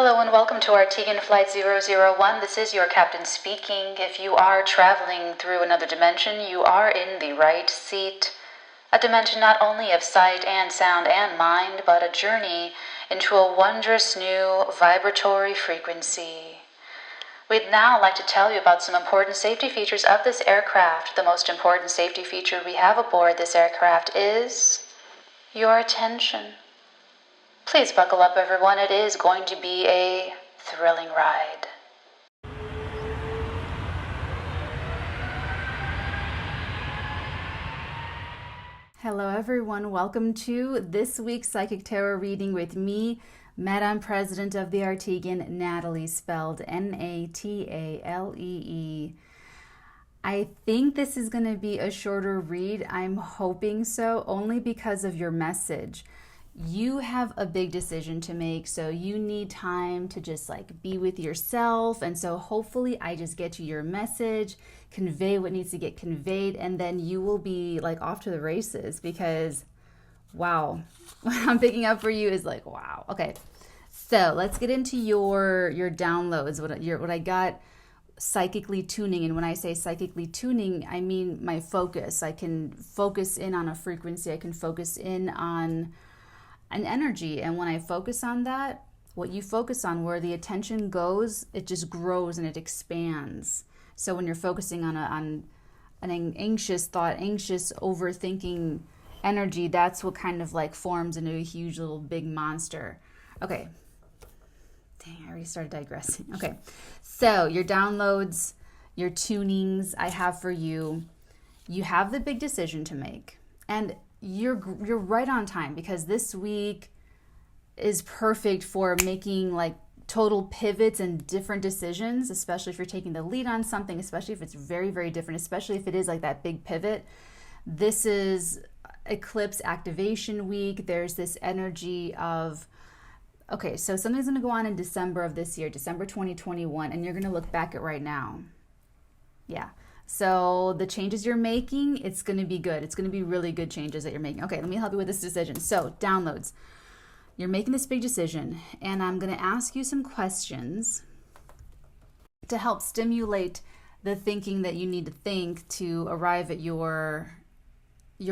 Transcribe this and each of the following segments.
Hello and welcome to Artigan Flight 001. This is your captain speaking. If you are traveling through another dimension, you are in the right seat. A dimension not only of sight and sound and mind, but a journey into a wondrous new vibratory frequency. We'd now like to tell you about some important safety features of this aircraft. The most important safety feature we have aboard this aircraft is your attention. Please buckle up, everyone. It is going to be a thrilling ride. Hello, everyone. Welcome to this week's Psychic Tarot reading with me, Madame President of the Artigan, Natalie, spelled Natalee. I think this is going to be a shorter read. I'm hoping so, only because of your message. You have a big decision to make, so you need time to just be with yourself. And so hopefully I just get you your message, convey what needs to get conveyed, and then you will be off to the races, because wow, what I'm picking up for you is wow. Okay, so let's get into your downloads, what I got psychically tuning. And when I say psychically tuning, I mean my focus. I can focus in on a frequency, I can focus in on an energy, and when I focus on that, what you focus on, where the attention goes, it just grows and it expands. So when you're focusing on an anxious thought, anxious overthinking energy, that's what kind of forms into a huge little big monster. Okay, dang, I already started digressing. Okay, so your downloads, your tunings I have for you. You have the big decision to make, and you're right on time, because this week is perfect for making total pivots and different decisions, especially if you're taking the lead on something, especially if it's very, very different, especially if it is that big pivot. This is eclipse activation week. There's this energy of, okay, so something's going to go on in December of this year, December 2021, and you're going to look back at right now. Yeah. So the changes you're making, it's going to be good. It's going to be really good changes that you're making. Okay, let me help you with this decision. So downloads. You're making this big decision, and I'm going to ask you some questions to help stimulate the thinking that you need to think to arrive at your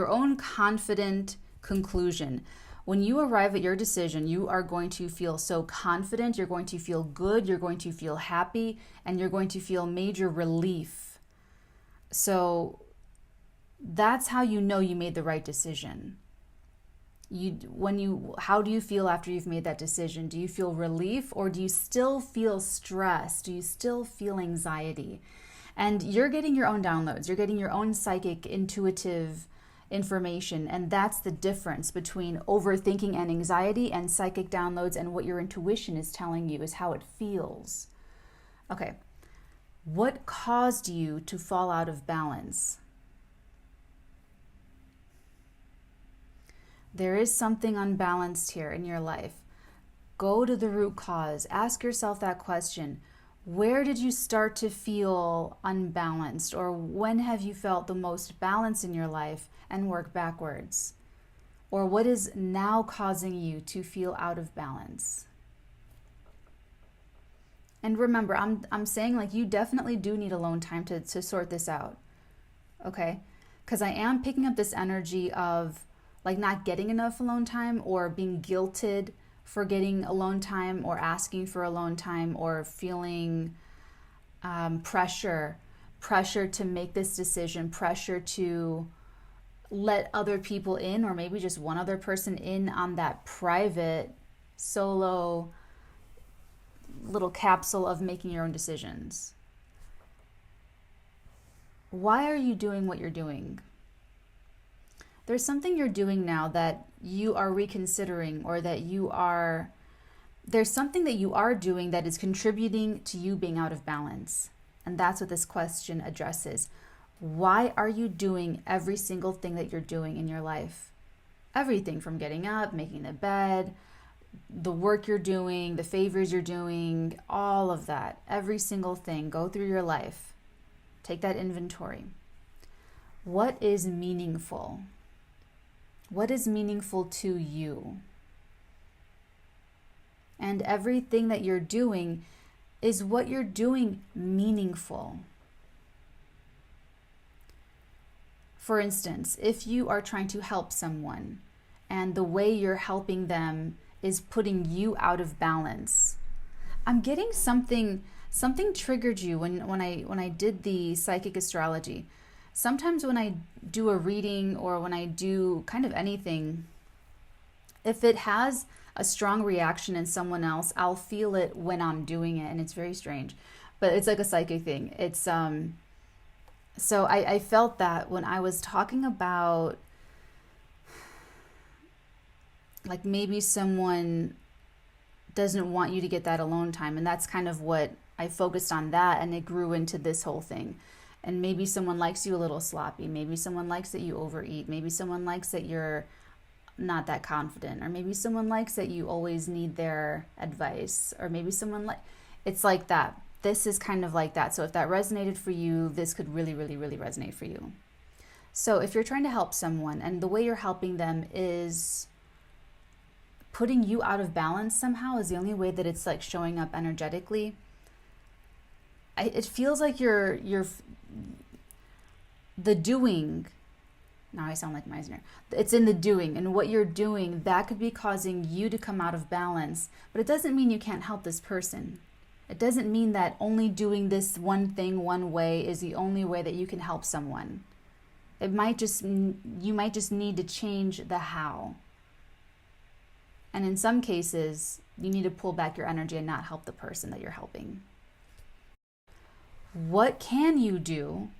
own confident conclusion. When you arrive at your decision, you are going to feel so confident, you're going to feel good, you're going to feel happy, and you're going to feel major relief. So that's how you know you made the right decision. How do you feel after you've made that decision? Do you feel relief, or do you still feel stress? Do you still feel anxiety? And you're getting your own downloads. You're getting your own psychic, intuitive information. And that's the difference between overthinking and anxiety and psychic downloads, and what your intuition is telling you is how it feels. Okay. What caused you to fall out of balance? There is something unbalanced here in your life. Go to the root cause. Ask yourself that question. Where did you start to feel unbalanced? Or when have you felt the most balance in your life, and work backwards? Or what is now causing you to feel out of balance? And remember, I'm saying you definitely do need alone time to sort this out, okay? Because I am picking up this energy of not getting enough alone time, or being guilted for getting alone time, or asking for alone time, or feeling pressure to make this decision, pressure to let other people in, or maybe just one other person in on that private solo little capsule of making your own decisions. Why are you doing what you're doing? There's something you're doing now that you are reconsidering, or that there's something that you are doing that is contributing to you being out of balance. And that's what this question addresses. Why are you doing every single thing that you're doing in your life? Everything from getting up, making the bed, the work you're doing, the favors you're doing, all of that, every single thing. Go through your life. Take that inventory. What is meaningful? What is meaningful to you? and everything that you're doing, is what you're doing meaningful? For instance, if you are trying to help someone and the way you're helping them is putting you out of balance. I'm getting something triggered you when I did the psychic astrology. Sometimes when I do a reading or when I do kind of anything, if it has a strong reaction in someone else, I'll feel it when I'm doing it, and it's very strange. But it's like a psychic thing. It's so I felt that when I was talking about like maybe someone doesn't want you to get that alone time, and that's kind of what I focused on, that, and it grew into this whole thing. And maybe someone likes you a little sloppy, maybe someone likes that you overeat, maybe someone likes that you're not that confident, or maybe someone likes that you always need their advice, or maybe someone it's like that. This is kind of like that. So if that resonated for you, this could really, really, really resonate for you. So if you're trying to help someone and the way you're helping them is putting you out of balance somehow, is the only way that it's like showing up energetically. It feels like you're the doing. Now I sound like Meisner. It's in the doing, and what you're doing, that could be causing you to come out of balance. But it doesn't mean you can't help this person. It doesn't mean that only doing this one thing one way is the only way that you can help someone. You might just need to change the how. And in some cases, you need to pull back your energy and not help the person that you're helping. What can you do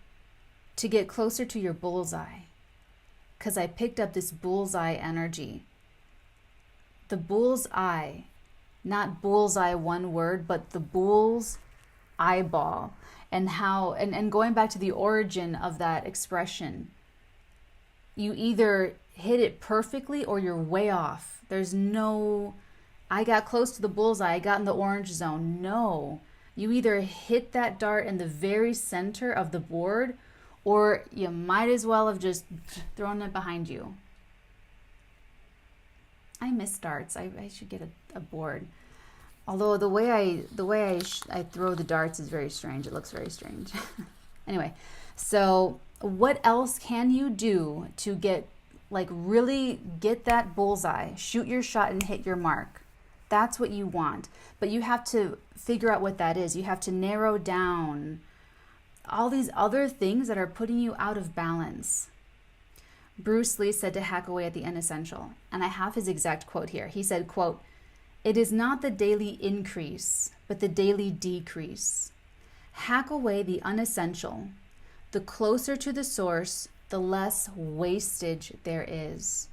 to get closer to your bullseye? Because I picked up this bullseye energy. The bullseye, not bullseye one word, but the bull's eyeball. And how, and going back to the origin of that expression, you either hit it perfectly or you're way off. There's no, I got close to the bullseye, I got in the orange zone. No, you either hit that dart in the very center of the board, or you might as well have just thrown it behind you. I miss darts. I should get a board. Although the way I throw the darts is very strange. It looks very strange. Anyway, so what else can you do to really get that bullseye, shoot your shot and hit your mark? That's what you want. But you have to figure out what that is. You have to narrow down all these other things that are putting you out of balance. Bruce Lee said to hack away at the inessential. And I have his exact quote here. He said, quote, "It is not the daily increase, but the daily decrease. Hack away the unessential. The closer to the source, the less wastage there is."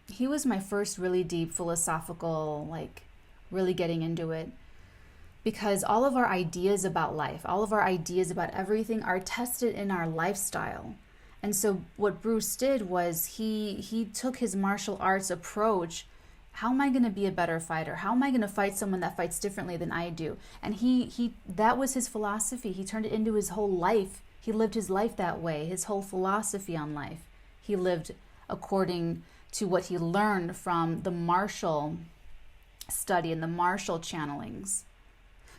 He was my first really deep philosophical, really getting into it. Because all of our ideas about life, all of our ideas about everything are tested in our lifestyle. And so what Bruce did was he took his martial arts approach. How am I going to be a better fighter? How am I going to fight someone that fights differently than I do? And he that was his philosophy. He turned it into his whole life. He lived his life that way, his whole philosophy on life. He lived according to what he learned from the martial study and the martial channelings.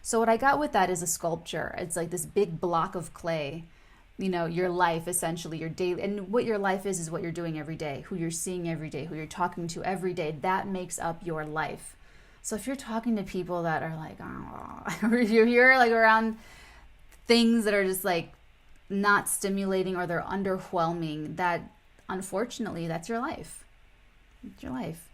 So what I got with that is a sculpture. It's like this big block of clay, your life, essentially, your daily, and what your life is what you're doing every day, who you're seeing every day, who you're talking to every day. That makes up your life. So if you're talking to people that are like, oh, or if you're around things that are just not stimulating or they're underwhelming, that unfortunately, that's your life. It's your life.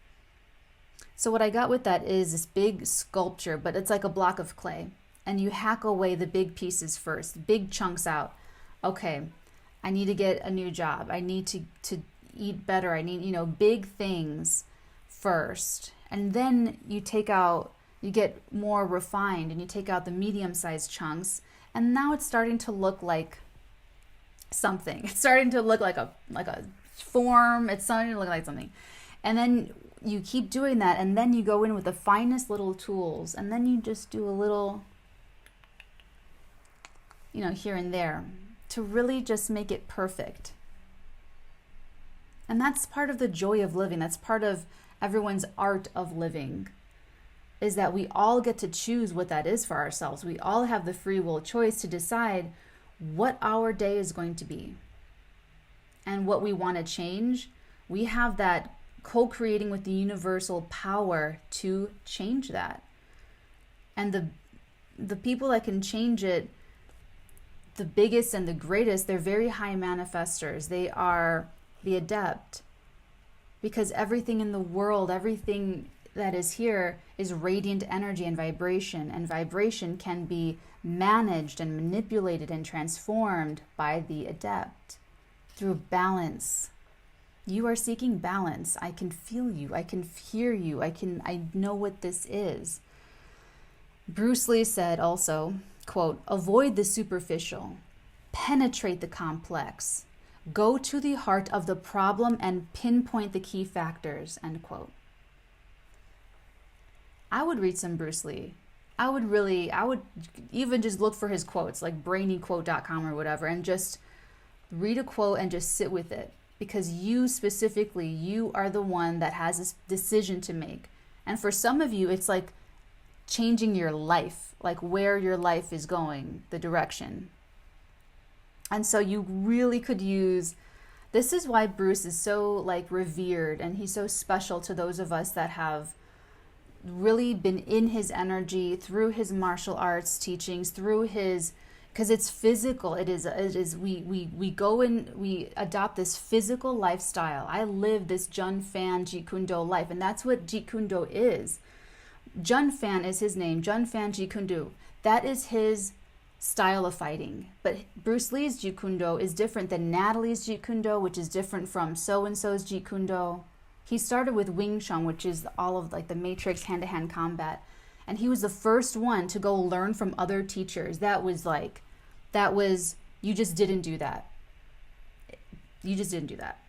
So what I got with that is this big sculpture, but it's like a block of clay. And you hack away the big pieces first, big chunks out. Okay, I need to get a new job. I need to eat better. I need, big things first. And then you get more refined and you take out the medium-sized chunks. And now it's starting to look like something. It's starting to look like a form. It's starting to look like something. And then you keep doing that, and then you go in with the finest little tools, and then you just do a little, here and there to really just make it perfect. And that's part of the joy of living. That's part of everyone's art of living, is that we all get to choose what that is for ourselves. We all have the free will choice to decide what our day is going to be and what we want to change. We have that co-creating with the universal power to change that. And the people that can change it, the biggest and the greatest, they're very high manifestors. They are the adept, because everything in the world, everything that is here is radiant energy and vibration can be managed and manipulated and transformed by the adept through balance. You are seeking balance. I can feel you. I can hear you. I know what this is. Bruce Lee said also, quote, avoid the superficial, penetrate the complex, go to the heart of the problem and pinpoint the key factors, end quote. I would read some Bruce Lee. I would even just look for his quotes, like brainyquote.com or whatever, and just read a quote and just sit with it. Because you specifically, you are the one that has this decision to make. And for some of you, it's like changing your life, like where your life is going, the direction. And so you really could use, this is why Bruce is so like revered, and he's so special to those of us that have really been in his energy through his martial arts teachings, through his, because it's physical. It is we go and we adopt this physical lifestyle. I live this Jun Fan Jeet Kune Do life, and that's what Jeet Kune Do is. Jun Fan is his name, Jun Fan Jeet Kune Do. That is his style of fighting. But Bruce Lee's Jeet Kune Do is different than Natalie's Jeet Kune Do, which is different from so-and-so's Jeet Kune Do. He started with Wing Chun, which is all of like the matrix hand-to-hand combat. And he was the first one to go learn from other teachers. You just didn't do that. You just didn't do that.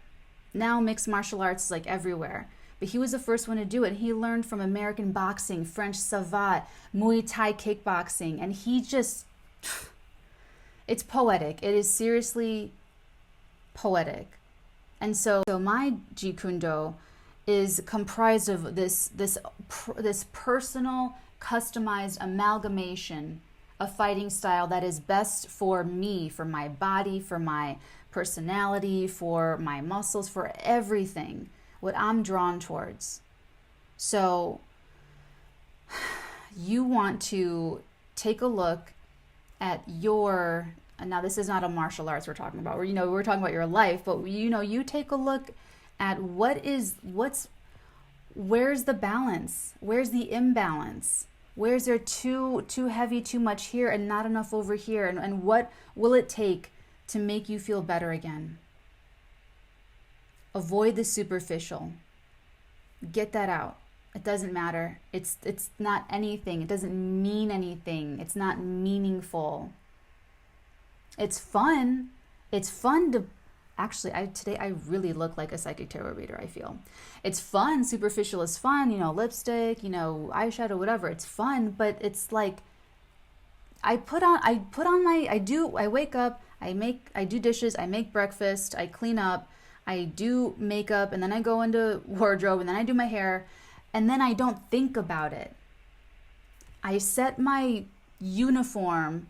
Now mixed martial arts is like everywhere. But he was the first one to do it. He learned from American boxing, French savate, Muay Thai kickboxing. And he just, it's poetic. It is seriously poetic. And so my Jeet Kune Do is comprised of this personal, customized amalgamation of fighting style that is best for me, for my body, for my personality, for my muscles, for everything, what I'm drawn towards. So you want to take a look at your, and now this is not a martial arts we're talking about, we're talking about your life, but you take a look at where's the balance? Where's the imbalance? Where's there too heavy, too much here and not enough over here? And what will it take to make you feel better again? Avoid the superficial. Get that out. It doesn't matter. It's not anything. It doesn't mean anything. It's not meaningful. It's fun. It's fun to actually, today I really look like a psychic tarot reader, I feel. It's fun. Superficial is fun, lipstick, eyeshadow, whatever. It's fun, but it's like I wake up, I do dishes, I make breakfast, I clean up, I do makeup, and then I go into wardrobe, and then I do my hair, and then I don't think about it. I set my uniform,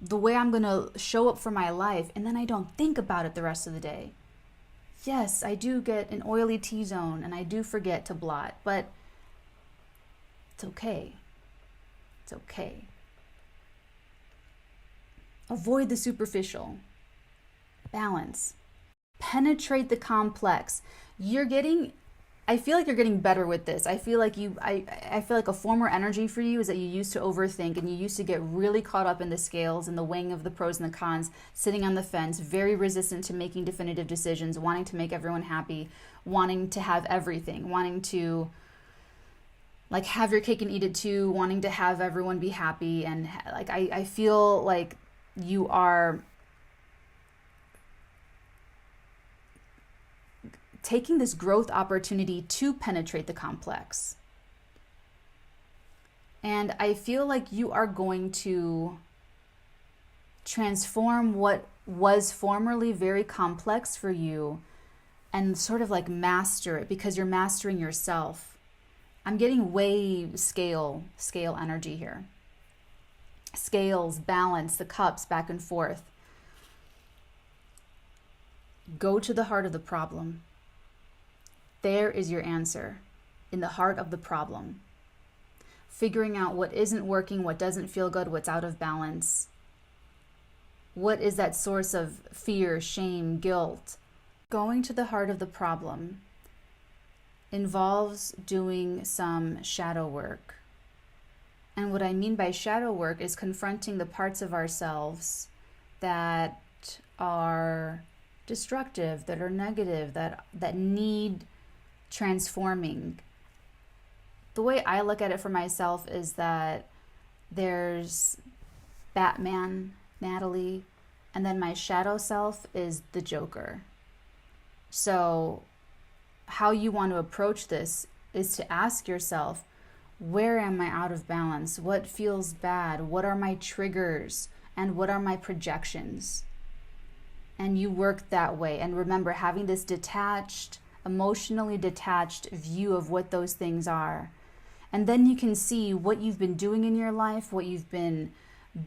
the way I'm going to show up for my life, and then I don't think about it the rest of the day. Yes, I do get an oily T-zone, and I do forget to blot, but it's okay. It's okay. Avoid the superficial. Balance. Penetrate the complex. I feel like you're getting better with this. I feel like I feel like a former energy for you is that you used to overthink, and you used to get really caught up in the scales and the weighing of the pros and the cons, sitting on the fence, very resistant to making definitive decisions, wanting to make everyone happy, wanting to have everything, wanting to like have your cake and eat it too, wanting to have everyone be happy. And like I feel like you are taking this growth opportunity to penetrate the complex. And I feel like you are going to transform what was formerly very complex for you and sort of like master it, because you're mastering yourself. I'm getting way scale energy here. Scales, balance, the cups back and forth. Go to the heart of the problem. There is your answer, in the heart of the problem. Figuring out what isn't working, what doesn't feel good, what's out of balance. What is that source of fear, shame, guilt? Going to the heart of the problem involves doing some shadow work. And what I mean by shadow work is confronting the parts of ourselves that are destructive, that are negative, that need transforming. The way I look at it for myself is that there's Batman, Natalie, and then my shadow self is the Joker. So how you want to approach this is to ask yourself, where am I out of balance? What feels bad? What are my triggers? And what are my projections? And you work that way. And remember, having this detached, emotionally detached view of what those things are. And then you can see what you've been doing in your life, what you've been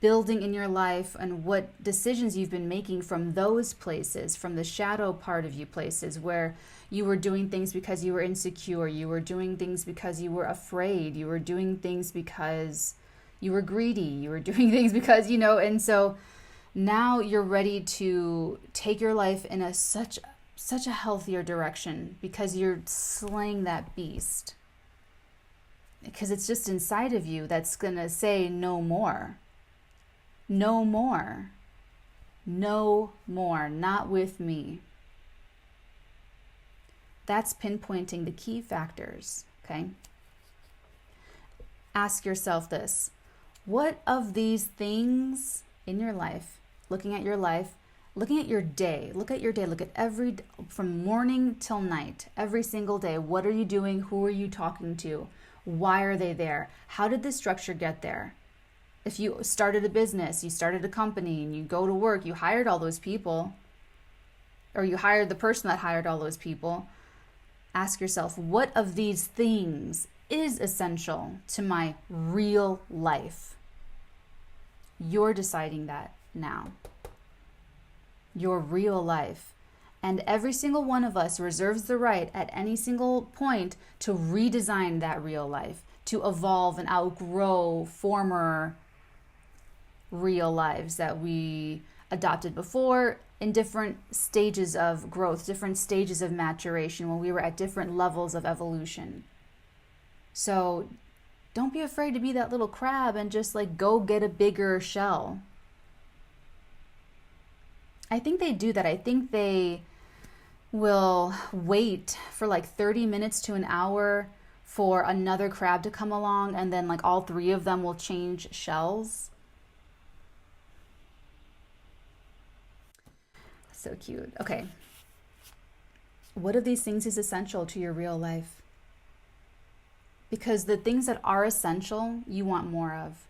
building in your life, and what decisions you've been making from those places, from the shadow part of you places where you were doing things because you were insecure, you were doing things because you were afraid, you were doing things because you were greedy, you were doing things because, and so now you're ready to take your life in such a healthier direction because you're slaying that beast. Because it's just inside of you that's going to say no more. No more. No more. Not with me. That's pinpointing the key factors, okay? Ask yourself this. What of these things in your life, looking at your life, looking at your day, look at from morning till night, every single day, what are you doing? Who are you talking to? Why are they there? How did this structure get there? If you started a business, you started a company, and you go to work, you hired all those people, or you hired the person that hired all those people, ask yourself, what of these things is essential to my real life? You're deciding that now. Your real life. And every single one of us reserves the right at any single point to redesign that real life, to evolve and outgrow former real lives that we adopted before in different stages of growth, different stages of maturation, when we were at different levels of evolution. So don't be afraid to be that little crab and just go get a bigger shell. I think they do that. I think they will wait for 30 minutes to an hour for another crab to come along, and then all three of them will change shells. So cute. Okay. What of these things is essential to your real life? Because the things that are essential, you want more of.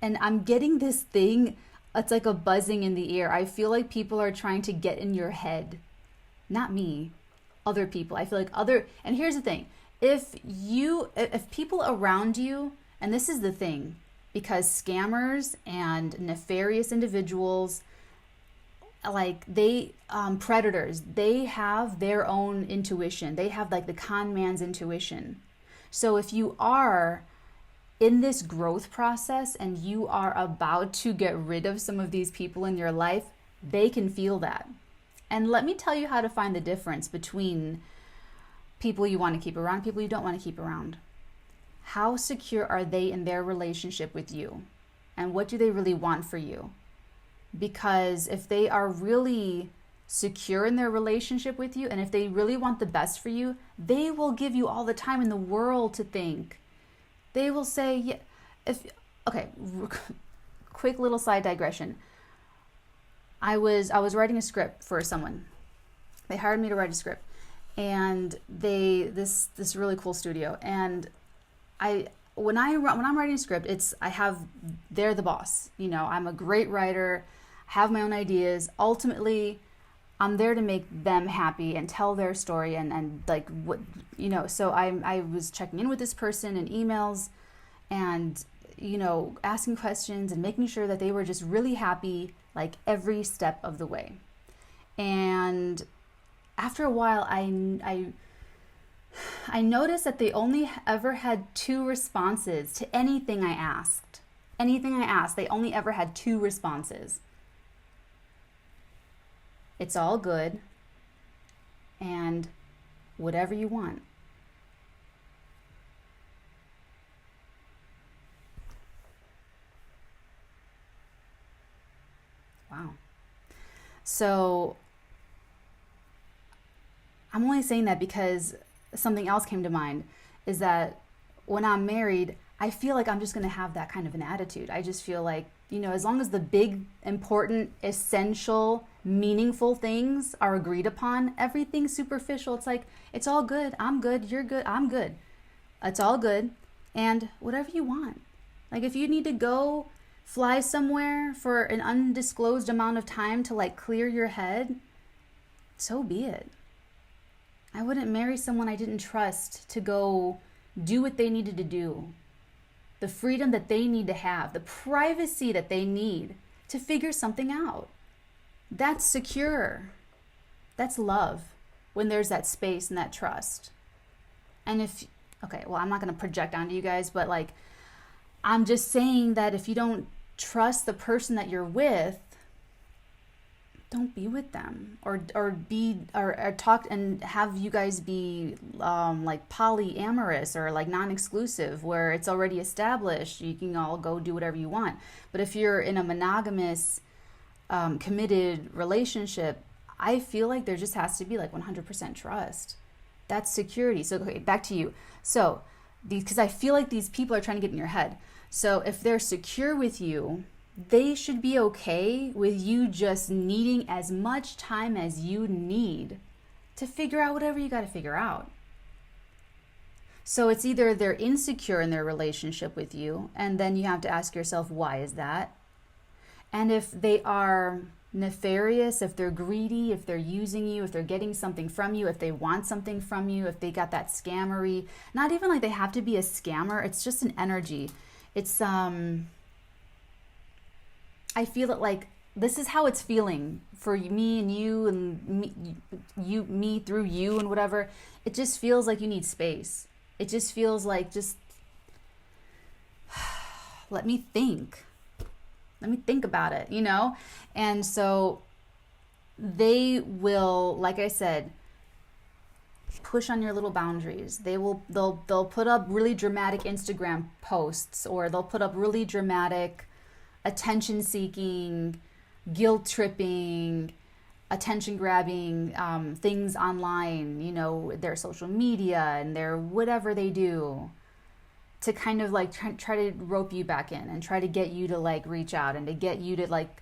And I'm getting this thing, it's like a buzzing in the ear. I feel like people are trying to get in your head. Not me, other people. I feel like and here's the thing. If people around you, and this is the thing, because scammers and nefarious individuals, predators, they have their own intuition. They have the con man's intuition. So if you are in this growth process and you are about to get rid of some of these people in your life, they can feel that. And let me tell you how to find the difference between people you want to keep around, people you don't want to keep around. How secure are they in their relationship with you? And what do they really want for you? Because if they are really secure in their relationship with you, and if they really want the best for you, they will give you all the time in the world to think. They will say, yeah, quick little side digression. I was writing a script for someone. They hired me to write a script, and this really cool studio. And when I'm writing a script, they're the boss. I'm a great writer, have my own ideas. Ultimately, I'm there to make them happy and tell their story and like what, you know, so I was checking in with this person in emails and, you know, asking questions and making sure that they were just really happy like every step of the way. And after a while, I noticed that they only ever had 2 responses to anything I asked. Anything I asked, they only ever had 2 responses. It's all good, and whatever you want. Wow. So I'm only saying that because something else came to mind is that when I'm married, I feel like I'm just going to have that kind of an attitude. I just feel like, you know, as long as the big, important, essential, meaningful things are agreed upon, everything's superficial. It's like, it's all good. I'm good. You're good. I'm good. It's all good. And whatever you want. Like if you need to go fly somewhere for an undisclosed amount of time to like clear your head, so be it. I wouldn't marry someone I didn't trust to go do what they needed to do. The freedom that they need to have, the privacy that they need to figure something out. That's secure. That's love when there's that space and that trust. And okay, well, I'm not going to project onto you guys, but like, I'm just saying that if you don't trust the person that you're with, don't be with them or talk and have you guys be like polyamorous or like non-exclusive where it's already established. You can all go do whatever you want. But if you're in a monogamous, committed relationship, I feel like there just has to be like 100% trust. That's security. So, okay, back to you. So, because I feel like these people are trying to get in your head. So if they're secure with you, they should be okay with you just needing as much time as you need to figure out whatever you got to figure out. So it's either they're insecure in their relationship with you, and then you have to ask yourself, why is that? And if they are nefarious, if they're greedy, if they're using you, if they're getting something from you, if they want something from you, if they got that scammery, not even like they have to be a scammer, it's just an energy. It's I feel it like this is how it's feeling for me and you and me through you and whatever. It just feels like you need space. It just feels like just let me think. Let me think about it, you know? And so they will, like I said, push on your little boundaries. They'll put up really dramatic Instagram posts, or they'll put up really dramatic attention seeking, guilt tripping, attention grabbing things online, you know, their social media and their whatever they do to kind of like try to rope you back in and try to get you to like reach out and to get you to like,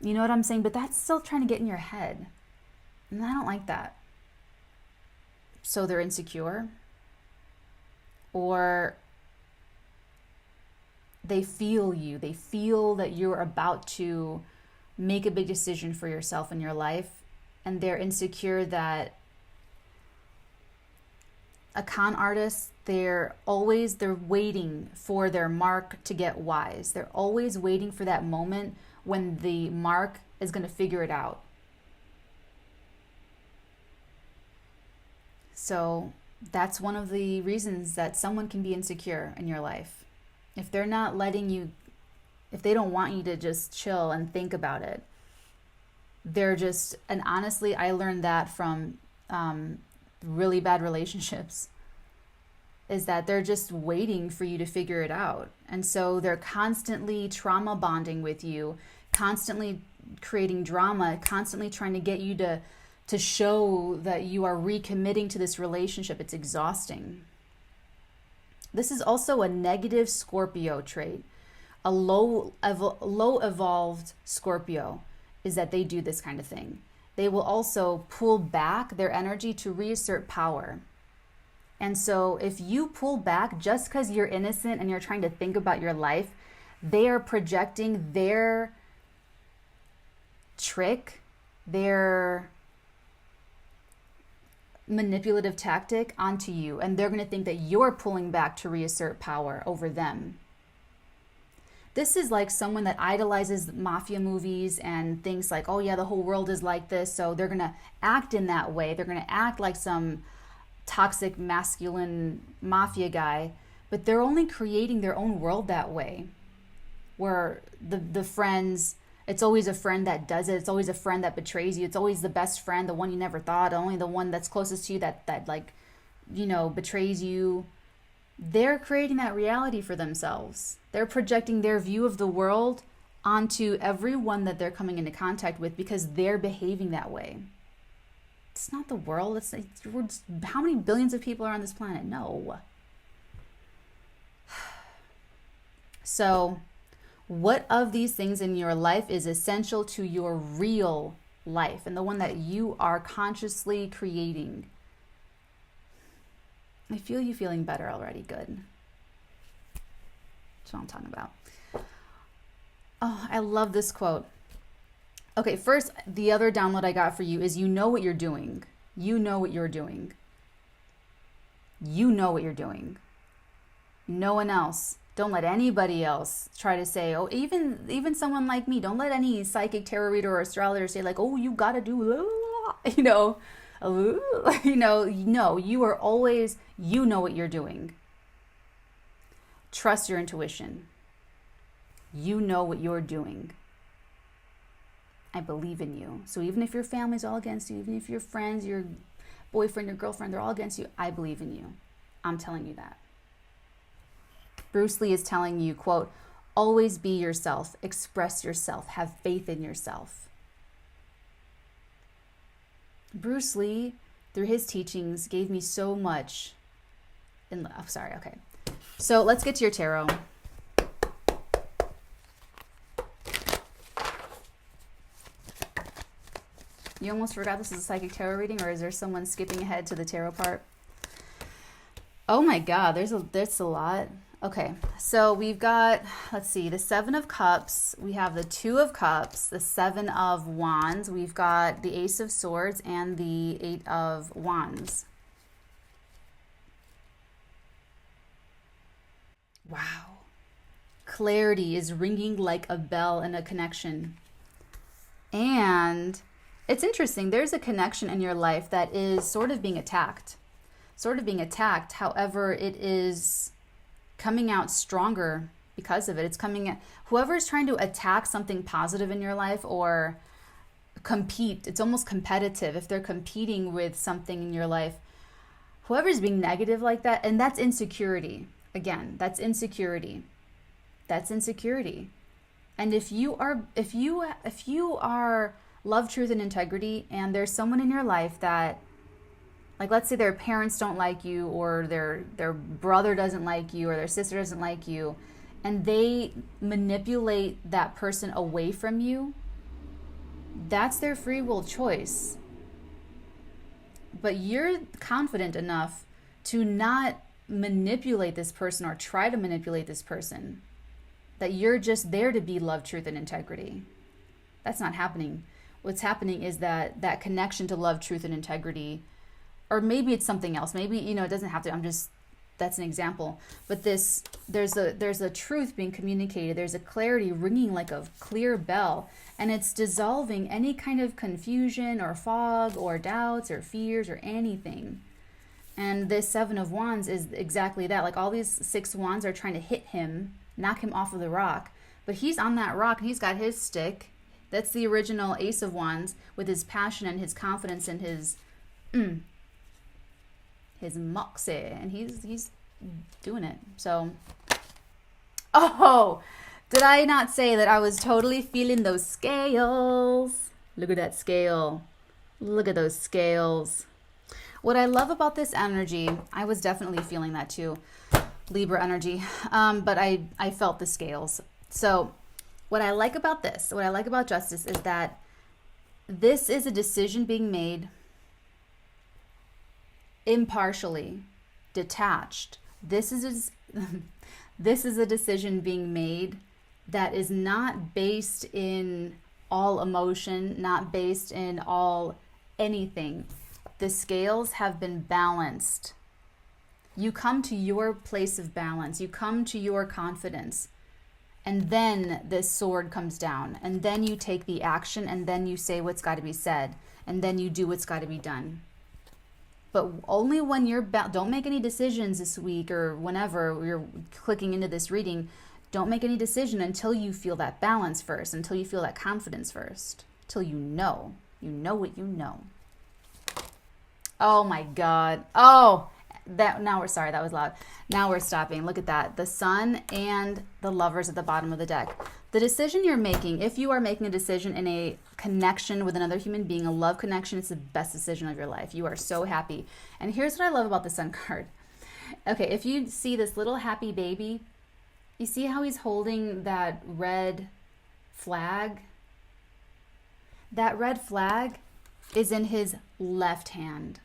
you know what I'm saying? But that's still trying to get in your head. And I don't like that. So they're insecure, or they feel you. They feel that you're about to make a big decision for yourself in your life, and they're insecure that a con artist, they're waiting for their mark to get wise. They're always waiting for that moment when the mark is going to figure it out. So that's one of the reasons that someone can be insecure in your life. If they're not letting you, if they don't want you to just chill and think about it, they're just, and honestly, I learned that from really bad relationships, is that they're just waiting for you to figure it out. And so they're constantly trauma bonding with you, constantly creating drama, constantly trying to get you to show that you are recommitting to this relationship. It's exhausting. This is also a negative Scorpio trait. A low evolved Scorpio is that they do this kind of thing. They will also pull back their energy to reassert power. And so if you pull back just because you're innocent and you're trying to think about your life, they are projecting their trick their manipulative tactic onto you, and they're going to think that you're pulling back to reassert power over them. This is like someone that idolizes mafia movies and thinks like, oh yeah, the whole world is like this, so they're going to act in that way. They're going to act like some toxic masculine mafia guy, but they're only creating their own world that way, where the friends, it's always a friend that does it. It's always a friend that betrays you. It's always the best friend, the one you never thought, only the one that's closest to you that like, you know, betrays you. They're creating that reality for themselves. They're projecting their view of the world onto everyone that they're coming into contact with because they're behaving that way. It's not the world. How many billions of people are on this planet? No. So, what of these things in your life is essential to your real life and the one that you are consciously creating? I feel you feeling better already. Good. That's what I'm talking about. Oh, I love this quote. Okay, first, the other download I got for you is you know what you're doing. You know what you're doing. You know what you're doing. No one else. Don't let anybody else try to say, oh, even someone like me, don't let any psychic tarot reader or astrologer say like, oh, you got to do, no, you are always, you know what you're doing. Trust your intuition. You know what you're doing. I believe in you. So even if your family's all against you, even if your friends, your boyfriend, your girlfriend, they're all against you, I believe in you. I'm telling you that. Bruce Lee is telling you, quote, always be yourself, express yourself, have faith in yourself. Bruce Lee, through his teachings, gave me so much. Okay. So let's get to your tarot. You almost forgot this is a psychic tarot reading, or is there someone skipping ahead to the tarot part? Oh my God, there's a lot. Okay, so we've got, let's see, the Seven of Cups, we have the Two of Cups, the Seven of Wands, we've got the Ace of Swords, and the Eight of Wands. Wow. Clarity is ringing like a bell in a connection. And it's interesting, there's a connection in your life that is sort of being attacked. However, it is coming out stronger because of it. It's coming at whoever's trying to attack something positive in your life or compete. It's almost competitive. If they're competing with something in your life, whoever's being negative like that, and that's insecurity. Again, that's insecurity. And if you are love, truth, and integrity, and there's someone in your life that, like, let's say their parents don't like you, or their brother doesn't like you, or their sister doesn't like you, and they manipulate that person away from you, that's their free will choice. But you're confident enough to not manipulate this person or try to manipulate this person, that you're just there to be love, truth, and integrity. That's not happening. What's happening is that connection to love, truth, and integrity, or maybe it's something else. Maybe, it doesn't have to, that's an example. But there's a truth being communicated. There's a clarity ringing like a clear bell, and it's dissolving any kind of confusion or fog or doubts or fears or anything. And this Seven of Wands is exactly that. Like, all these six wands are trying to hit him, knock him off of the rock. But he's on that rock, and he's got his stick. That's the original Ace of Wands, with his passion and his confidence and his moxie, and he's doing it. So, did I not say that I was totally feeling those scales? Look at that scale. Look at those scales. What I love about this energy, I was definitely feeling that too, Libra energy, but I felt the scales. So what I like about justice is that this is a decision being made impartially, detached. This is a decision being made that is not based in all emotion, not based in all anything. The scales have been balanced. You come to your place of balance. You come to your confidence. And then this sword comes down. And then you take the action. And then you say what's got to be said. And then you do what's got to be done. But only when you're... don't make any decisions this week or whenever you're clicking into this reading. Don't make any decision until you feel that balance first. Until you feel that confidence first. Until you know. You know what you know. Oh my God. Oh... now we're sorry, that was loud. Now we're stopping. Look at that. The Sun and the Lovers at the bottom of the deck. The decision you're making, if you are making a decision in a connection with another human being, a love connection, it's the best decision of your life. You are so happy. And here's what I love about the Sun card. Okay, if you see this little happy baby, you see how he's holding that red flag? That red flag is in his left hand.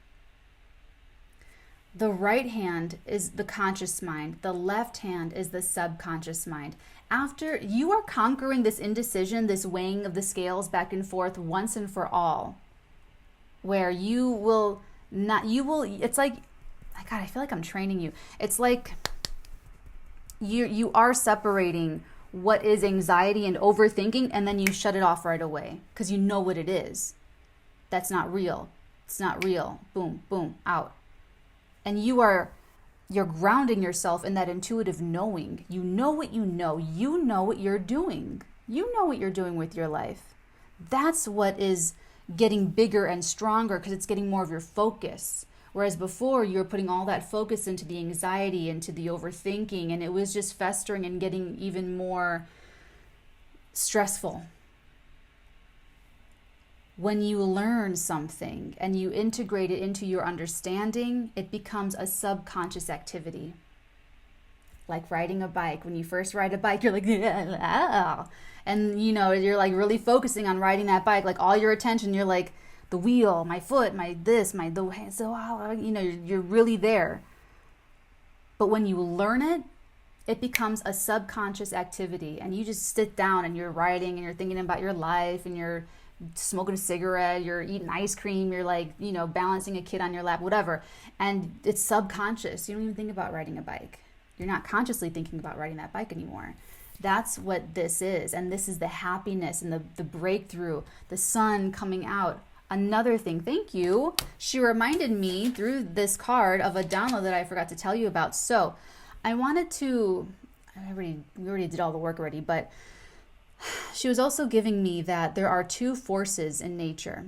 The right hand is the conscious mind. The left hand is the subconscious mind. After you are conquering this indecision, this weighing of the scales back and forth once and for all, where you will not, it's like, God, I feel like I'm training you. It's like you are separating what is anxiety and overthinking, and then you shut it off right away because you know what it is. That's not real. It's not real. Boom, boom, out. And you're grounding yourself in that intuitive knowing. You know what you know. You know what you're doing. You know what you're doing with your life. That's what is getting bigger and stronger because it's getting more of your focus. Whereas before you were putting all that focus into the anxiety, into the overthinking, and it was just festering and getting even more stressful. When you learn something and you integrate it into your understanding, it becomes a subconscious activity. Like riding a bike. When you first ride a bike, you're like, and you're like really focusing on riding that bike. Like all your attention, you're like, the wheel, my foot, you're really there. But when you learn it, it becomes a subconscious activity. And you just sit down and you're riding and you're thinking about your life and you're smoking a cigarette, you're eating ice cream, you're like, balancing a kid on your lap, whatever. And it's subconscious. You don't even think about riding a bike. You're not consciously thinking about riding that bike anymore. That's what this is. And this is the happiness and the breakthrough, the sun coming out. Another thing, thank you. She reminded me through this card of a download that I forgot to tell you about. So I wanted to, we already did all the work already, but she was also giving me that there are two forces in nature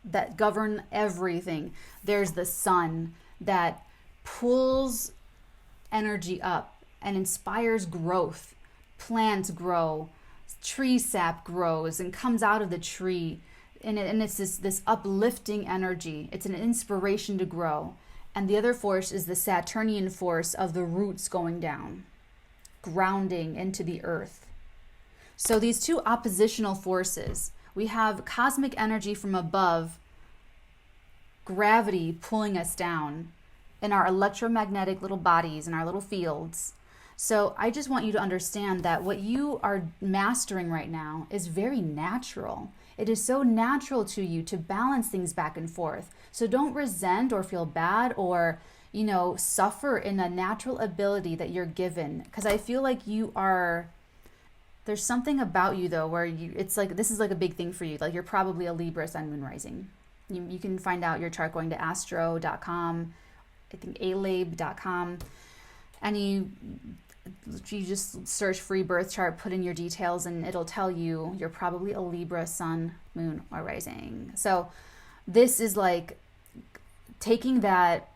that govern everything. There's the sun that pulls energy up and inspires growth. Plants grow, tree sap grows and comes out of the tree. And it's this uplifting energy. It's an inspiration to grow. And the other force is the Saturnian force of the roots going down, grounding into the earth. So these two oppositional forces, we have cosmic energy from above, gravity pulling us down in our electromagnetic little bodies and our little fields. So I just want you to understand that what you are mastering right now is very natural. It is so natural to you to balance things back and forth. So don't resent or feel bad or, suffer in a natural ability that you're given. Because I feel like there's something about you though where it's like this is like a big thing for you. Like you're probably a Libra sun moon rising. You can find out your chart going to astro.com, I think alabe.com, and you just search free birth chart, put in your details, and it'll tell you you're probably a Libra sun, moon, or rising. So this is like taking that,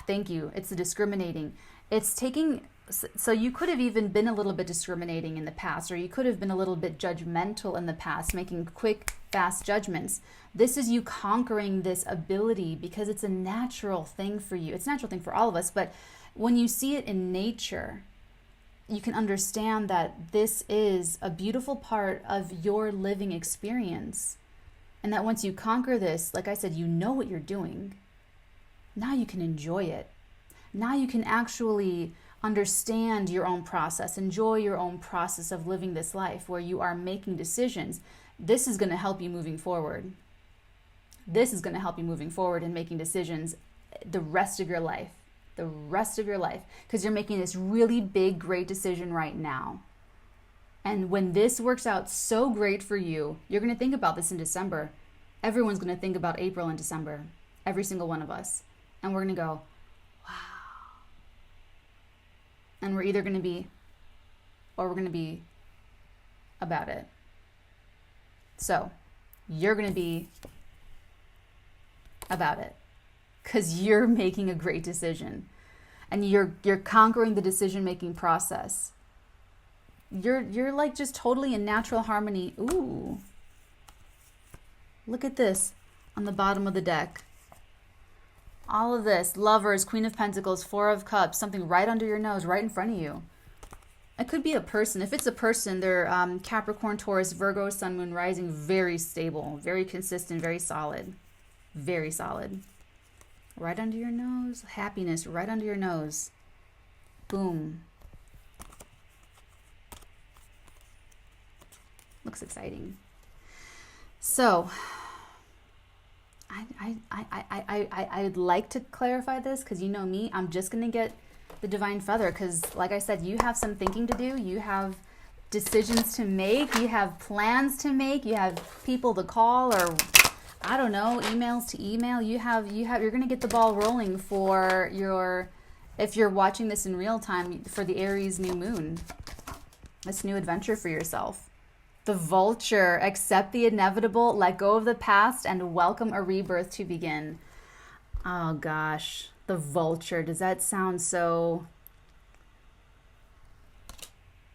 thank you. It's the discriminating. It's taking, so you could have even been a little bit discriminating in the past, or you could have been a little bit judgmental in the past, making quick, fast judgments. This is you conquering this ability because it's a natural thing for you. It's a natural thing for all of us, but when you see it in nature, you can understand that this is a beautiful part of your living experience. And that once you conquer this, like I said, you know what you're doing. Now you can enjoy it. Now you can actually Understand your own process. Enjoy your own process of living this life where you are making decisions. This is going to help you moving forward. This is going to help you moving forward and making decisions the rest of your life. The rest of your life. Because you're making this really big, great decision right now. And when this works out so great for you, you're going to think about this in December. Everyone's going to think about April and December. Every single one of us. And we're going to go, wow. And we're either going to be, or we're going to be about it. So, you're going to be about it. Because you're making a great decision. And you're conquering the decision-making process. You're like just totally in natural harmony. Ooh. Look at this on the bottom of the deck. All of this, Lovers, Queen of Pentacles, Four of Cups, something right under your nose, right in front of you. It could be a person. If it's a person, they're Capricorn, Taurus, Virgo, Sun, Moon, Rising, very stable, very consistent, very solid. Very solid. Right under your nose. Happiness right under your nose. Boom. Looks exciting. So, I'd like to clarify this because you know me. I'm just going to get the Divine Feather because, like I said, you have some thinking to do. You have decisions to make. You have plans to make. You have people to call or I don't know, emails to email. You're going to get the ball rolling for your, if you're watching this in real time, for the Aries new moon. This new adventure for yourself. The Vulture, accept the inevitable, let go of the past, and welcome a rebirth to begin. Oh gosh, the Vulture. Does that sound so...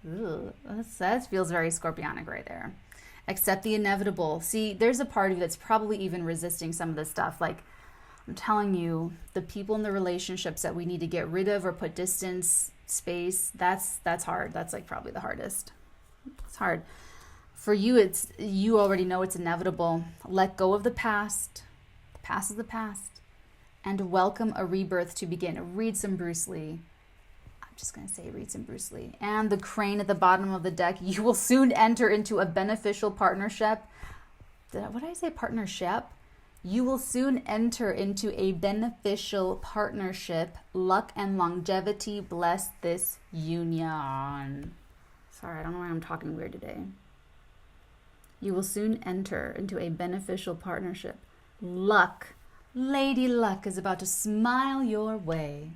Ooh, that feels very Scorpionic right there. Accept the inevitable. See, there's a part of you that's probably even resisting some of this stuff. Like, I'm telling you, the people in the relationships that we need to get rid of or put distance, space, that's hard. That's like probably the hardest. It's hard. For you, you already know it's inevitable. Let go of the past. Past is the past. And welcome a rebirth to begin. Read some Bruce Lee. I'm just going to say read some Bruce Lee. And the Crane at the bottom of the deck. You will soon enter into a beneficial partnership. What did I say? Partnership? You will soon enter into a beneficial partnership. Luck and longevity bless this union. Sorry, I don't know why I'm talking weird today. You will soon enter into a beneficial partnership. Luck. Lady Luck is about to smile your way.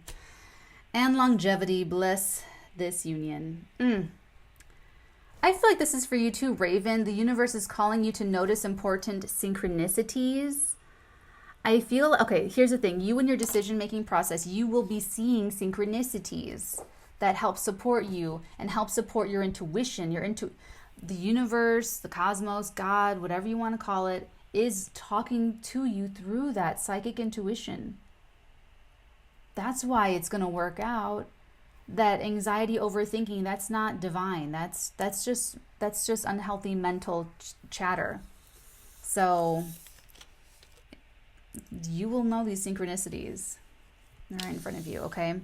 And longevity bless this union. I feel like this is for you too, Raven. The universe is calling you to notice important synchronicities. I feel, okay, here's the thing. You in your decision-making process, you will be seeing synchronicities that help support you and help support your intuition. The universe, the cosmos, God, whatever you want to call it, is talking to you through that psychic intuition. That's why it's going to work out. That anxiety, overthinking, that's not divine. That's just unhealthy mental chatter. So you will know these synchronicities. They're right in front of you, okay?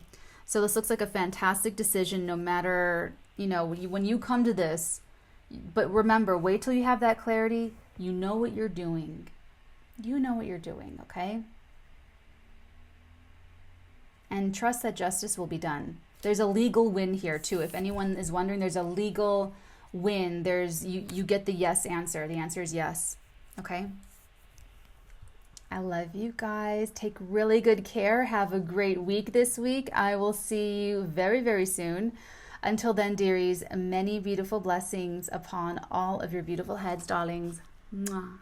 So this looks like a fantastic decision no matter, when you come to this. But remember, wait till you have that clarity. You know what you're doing. You know what you're doing, okay? And trust that justice will be done. There's a legal win here too. If anyone is wondering, there's a legal win. You get the yes answer. The answer is yes. Okay? I love you guys. Take really good care. Have a great week this week. I will see you very, very soon. Until then, dearies, many beautiful blessings upon all of your beautiful heads, darlings. Mwah.